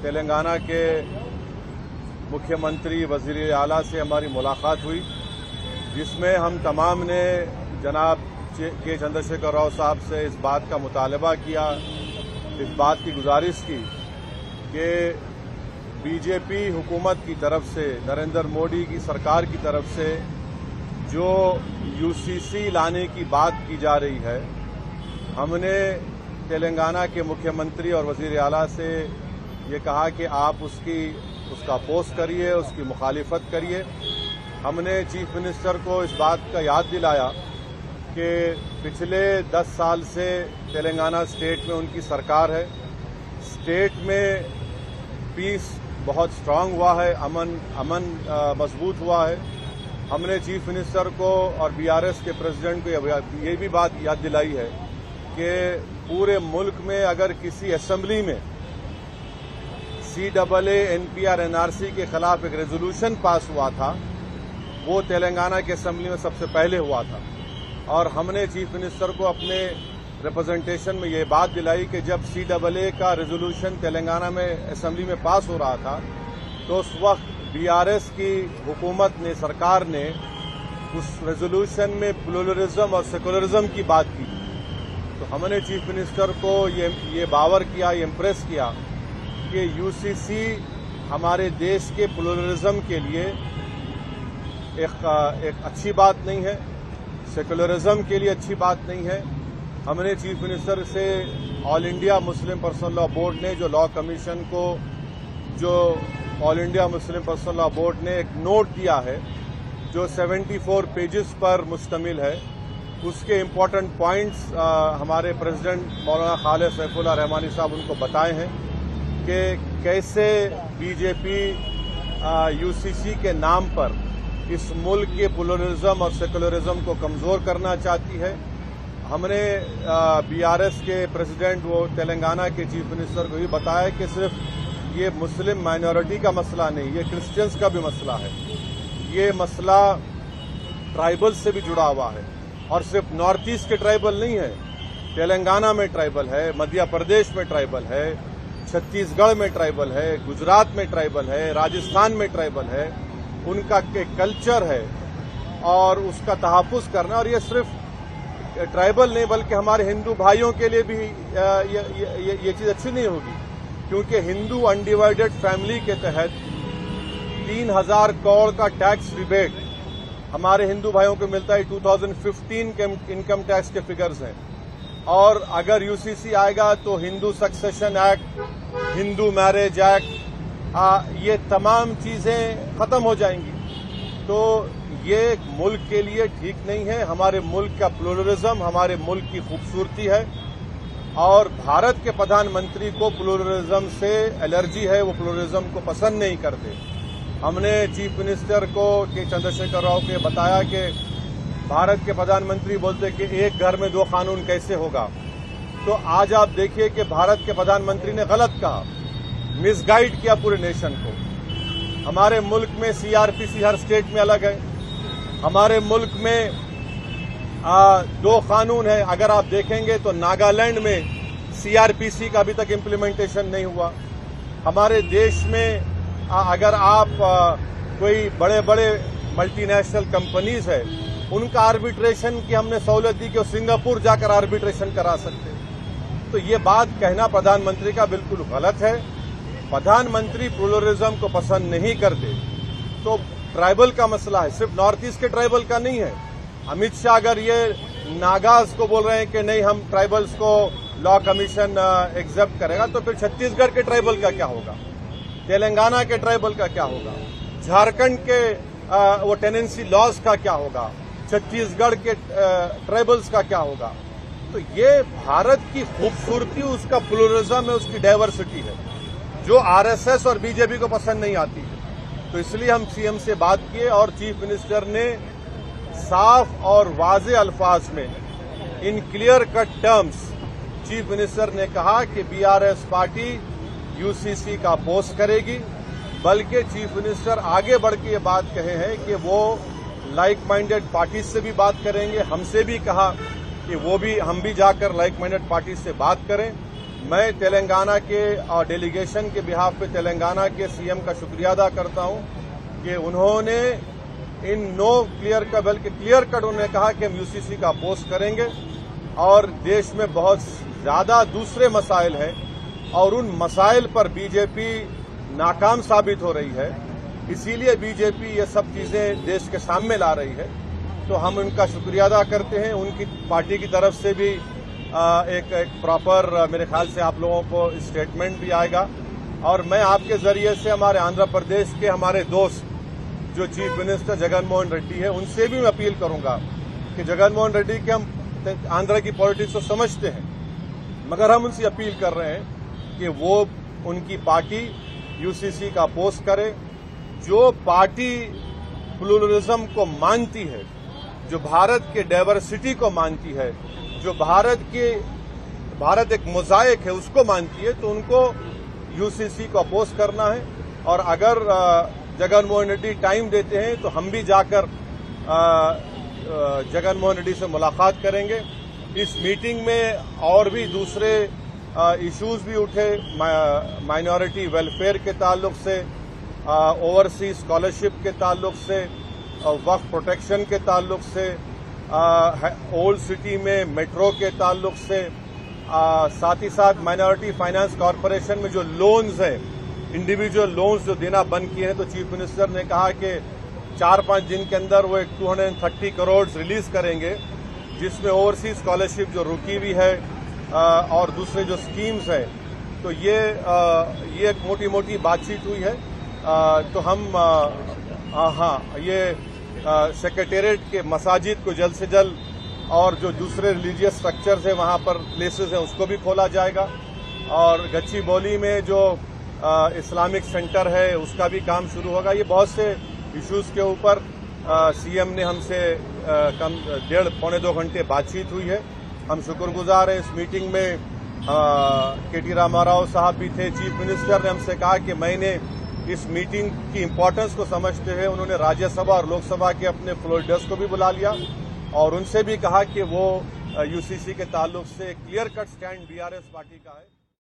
तेलंगाना के मुख्यमंत्री वज़ीर आला से हमारी मुलाकात हुई, जिसमें हम तमाम ने जनाब के चंद्रशेखर राव साहब से इस बात का मुतालबा किया, इस बात की गुजारिश की कि बीजेपी हुकूमत की तरफ से, नरेंद्र मोदी की सरकार की तरफ से जो यूसीसी लाने की बात की जा रही है, हमने तेलंगाना के मुख्यमंत्री और वज़ीर आला से ये कहा कि आप उसका अपोज करिए, उसकी मुखालिफत करिए। हमने चीफ मिनिस्टर को इस बात का याद दिलाया कि पिछले 10 साल से तेलंगाना स्टेट में उनकी सरकार है, स्टेट में पीस बहुत स्ट्रांग हुआ है, अमन मजबूत हुआ है। हमने चीफ मिनिस्टर को और बीआरएस के प्रेसिडेंट को ये भी बात याद दिलाई है कि पूरे मुल्क में अगर किसी असेंबली में CAA NPR NRC के खिलाफ एक रेजोल्यूशन पास हुआ था, वो तेलंगाना के असेंबली में सबसे पहले हुआ था। और हमने चीफ मिनिस्टर को अपने रिप्रेजेंटेशन में ये बात दिलाई कि जब CAA का रेजोल्यूशन तेलंगाना में असेंबली में पास हो रहा था, तो उस वक्त बीआरएस की हुकूमत ने, सरकार ने उस रेजोल्यूशन में प्लूरलिज्म और सेकुलरिज्म की बात की। तो हमने चीफ मिनिस्टर को ये बावर किया, ये इम्प्रेस किया कि यूसीसी हमारे देश के प्लूरलिज्म के लिए एक अच्छी बात नहीं है, सेकुलरिज्म के लिए अच्छी बात नहीं है। हमने चीफ मिनिस्टर से all India Muslim personal law board ने जो लॉ कमीशन को, जो all India Muslim personal law board ने एक नोट दिया है जो 74 पेजेस पर मुश्तमिल है, उसके इम्पोर्टेंट पॉइंट्स हमारे प्रेसिडेंट मौलाना खालिद सैफुल्लाह रहमानी साहब उनको बताए हैं कि कैसे बीजेपी यूसीसी के नाम पर इस मुल्क के प्लूरलिज्म और सेकुलरिज्म को कमजोर करना चाहती है। हमने बीआरएस के प्रेसिडेंट, वो तेलंगाना के चीफ मिनिस्टर को भी बताया कि सिर्फ ये मुस्लिम माइनॉरिटी का मसला नहीं, ये क्रिश्चियंस का भी मसला है। ये मसला ट्राइबल से भी जुड़ा हुआ है, और सिर्फ नॉर्थ ईस्ट के ट्राइबल नहीं है, तेलंगाना में ट्राइबल है, मध्य प्रदेश में ट्राइबल है, छत्तीसगढ़ में ट्राइबल है, गुजरात में ट्राइबल है, राजस्थान में ट्राइबल है। उनका कल्चर है और उसका तहफ़्फ़ुज़ करना। और ये सिर्फ ट्राइबल नहीं, बल्कि हमारे हिंदू भाइयों के लिए भी ये चीज़ अच्छी नहीं होगी, क्योंकि हिंदू अनडिवाइडेड फैमिली के तहत 3000 करोड़ का टैक्स रिबेट हमारे हिंदू भाइयों को मिलता है। 2015 के इनकम टैक्स के फिगर्स हैं। और अगर यूसीसी आएगा तो Hindu succession act, Hindu marriage act, ये तमाम चीजें खत्म हो जाएंगी। तो ये मुल्क के लिए ठीक नहीं है। हमारे मुल्क का प्लूरलिज्म हमारे मुल्क की खूबसूरती है, और भारत के प्रधानमंत्री को प्लूरलिज्म से एलर्जी है, वो प्लूरलिज्म को पसंद नहीं करते। हमने चीफ मिनिस्टर को के चंद्रशेखर राव को बताया कि भारत के प्रधानमंत्री बोलते कि एक घर में 2 कानून कैसे होगा। तो आज आप देखिए कि भारत के प्रधानमंत्री ने गलत कहा, मिसगाइड किया पूरे नेशन को। हमारे मुल्क में सीआरपीसी हर स्टेट में अलग है। हमारे मुल्क में 2 कानून है। अगर आप देखेंगे तो नागालैंड में सीआरपीसी का अभी तक इम्प्लीमेंटेशन नहीं हुआ। हमारे देश में अगर आप कोई बड़े बड़े मल्टीनेशनल कंपनीज है, उनका आर्बिट्रेशन की हमने सहूलत दी कि वो सिंगापुर जाकर आर्बिट्रेशन करा सकते। तो ये बात कहना प्रधानमंत्री का बिल्कुल गलत है। प्रधानमंत्री प्लूरलिज्म को पसंद नहीं करते। तो ट्राइबल का मसला है, सिर्फ नॉर्थ ईस्ट के ट्राइबल का नहीं है। अमित शाह अगर ये नागाज को बोल रहे हैं कि नहीं हम ट्राइबल्स को लॉ कमीशन एक्सेप्ट करेगा, तो फिर छत्तीसगढ़ के ट्राइबल का क्या होगा, तेलंगाना के ट्राइबल का क्या होगा, झारखंड के वो टेनेंसी लॉज का क्या होगा, छत्तीसगढ़ के ट्राइबल्स का क्या होगा। तो ये भारत की खूबसूरती, उसका प्लूरलिज्म है, उसकी डाइवर्सिटी है, जो आरएसएस और बीजेपी को पसंद नहीं आती है। तो इसलिए हम सीएम से बात किए और चीफ मिनिस्टर ने साफ और वाज़े अल्फाज में, in clear cut terms, chief minister ने कहा कि बीआरएस पार्टी यूसीसी का अपोज करेगी। बल्कि चीफ मिनिस्टर आगे बढ़ के ये बात कहे हैं कि वो लाइक माइंडेड पार्टी से भी बात करेंगे। हमसे भी कहा कि हम भी जाकर लाइक माइंडेड पार्टी से बात करें। मैं तेलंगाना के डेलीगेशन के बिहाफ पे तेलंगाना के सीएम का शुक्रिया अदा करता हूं कि उन्होंने इन नो क्लियर का बल्कि क्लियर कट उन्होंने कहा कि हम यूसीसी का अपोज करेंगे और देश में बहुत ज्यादा दूसरे मसाइल हैं और उन मसाइल पर बीजेपी नाकाम साबित हो रही है, इसीलिए बीजेपी ये सब चीजें देश के सामने ला रही है। तो हम उनका शुक्रिया अदा करते हैं। उनकी पार्टी की तरफ से भी एक प्रॉपर मेरे ख्याल से आप लोगों को स्टेटमेंट भी आएगा और मैं आपके जरिए से हमारे आंध्र प्रदेश के हमारे दोस्त जो चीफ मिनिस्टर जगन मोहन रेड्डी है उनसे भी मैं अपील करूंगा कि जगन मोहन रेड्डी के हम आंध्र की पॉलिटिक्स को समझते हैं, मगर हम उनसे अपील कर रहे हैं कि वो उनकी पार्टी यूसीसी का अपोज करे। जो पार्टी प्लूरलिज्म को मानती है, जो भारत के डाइवर्सिटी को मानती है, जो भारत एक मोज़ाइक है उसको मानती है, तो उनको यूसीसी को अपोज करना है। और अगर जगन मोहन रेड्डी टाइम देते हैं तो हम भी जाकर जगन मोहन रेड्डी से मुलाकात करेंगे। इस मीटिंग में और भी दूसरे इश्यूज भी उठे, माइनॉरिटी वेलफेयर के ताल्लुक से, ओवरसीज स्कॉलरशिप के ताल्लुक से, वक्फ प्रोटेक्शन के ताल्लुक से, ओल्ड सिटी में मेट्रो के ताल्लुक से, साथ ही साथ माइनॉरिटी फाइनेंस कॉरपोरेशन में जो लोन्स है, इंडिविजुअल लोन्स जो देना बंद किए हैं, तो चीफ मिनिस्टर ने कहा कि 4-5 दिन के अंदर वो एक 230 करोड़ रिलीज करेंगे, जिसमें ओवरसीज स्कॉलरशिप जो रुकी हुई है और दूसरे जो स्कीम्स है। तो ये एक मोटी मोटी बातचीत हुई है। तो हम ये सेक्रेटेरिएट के मसाजिद को जल्द से जल्द और जो दूसरे रिलीजियस स्ट्रक्चर्स हैं वहां पर प्लेसेस हैं उसको भी खोला जाएगा और गच्चीबौली में जो इस्लामिक सेंटर है उसका भी काम शुरू होगा। ये बहुत से इश्यूज के ऊपर सीएम ने हमसे कम 1.5-2 घंटे बातचीत हुई है। हम शुक्रगुजार हैं। इस मीटिंग में केटी रामाराव साहब भी थे। चीफ मिनिस्टर ने हमसे कहा कि मैंने इस मीटिंग की इम्पोर्टेंस को समझते हुए उन्होंने राज्यसभा और लोकसभा के अपने फ्लोर लीडर्स को भी बुला लिया और उनसे भी कहा कि वो यूसीसी के ताल्लुक से clear cut stand BRS party का है।